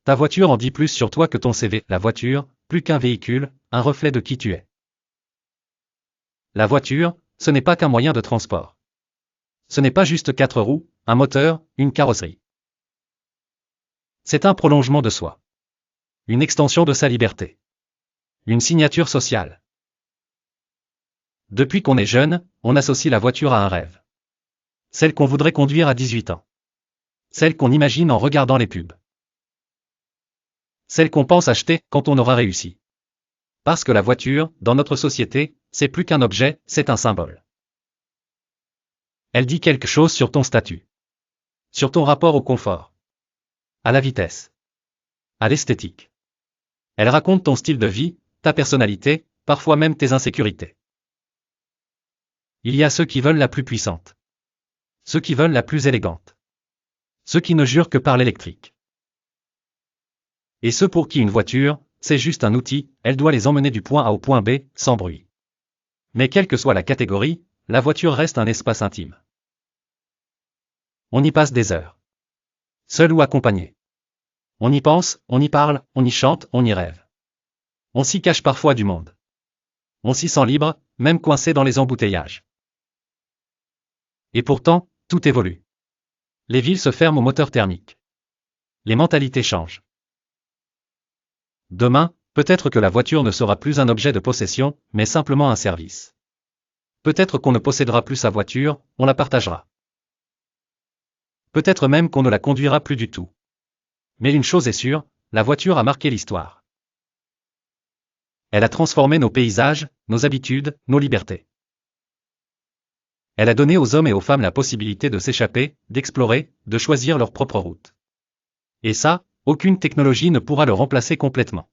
Ta voiture en dit plus sur toi que ton CV. La voiture, plus qu'un véhicule, un reflet de qui tu es. La voiture, ce n'est pas qu'un moyen de transport. Ce n'est pas juste 4 roues, un moteur, une carrosserie. C'est un prolongement de soi. Une extension de sa liberté. Une signature sociale. Depuis qu'on est jeune, on associe la voiture à un rêve. Celle qu'on voudrait conduire à 18 ans. Celle qu'on imagine en regardant les pubs. Celle qu'on pense acheter quand on aura réussi. Parce que la voiture, dans notre société, c'est plus qu'un objet, c'est un symbole. Elle dit quelque chose sur ton statut. Sur ton rapport au confort. À la vitesse. À l'esthétique. Elle raconte ton style de vie, ta personnalité, parfois même tes insécurités. Il y a ceux qui veulent la plus puissante. Ceux qui veulent la plus élégante. Ceux qui ne jurent que par l'électrique. Et ceux pour qui une voiture, c'est juste un outil, elle doit les emmener du point A au point B, sans bruit. Mais quelle que soit la catégorie, la voiture reste un espace intime. On y passe des heures. Seul ou accompagné. On y pense, on y parle, on y chante, on y rêve. On s'y cache parfois du monde. On s'y sent libre, même coincé dans les embouteillages. Et pourtant, tout évolue. Les villes se ferment aux moteurs thermiques. Les mentalités changent. Demain, peut-être que la voiture ne sera plus un objet de possession, mais simplement un service. Peut-être qu'on ne possédera plus sa voiture, on la partagera. Peut-être même qu'on ne la conduira plus du tout. Mais une chose est sûre, la voiture a marqué l'histoire. Elle a transformé nos paysages, nos habitudes, nos libertés. Elle a donné aux hommes et aux femmes la possibilité de s'échapper, d'explorer, de choisir leur propre route. Et ça, aucune technologie ne pourra le remplacer complètement.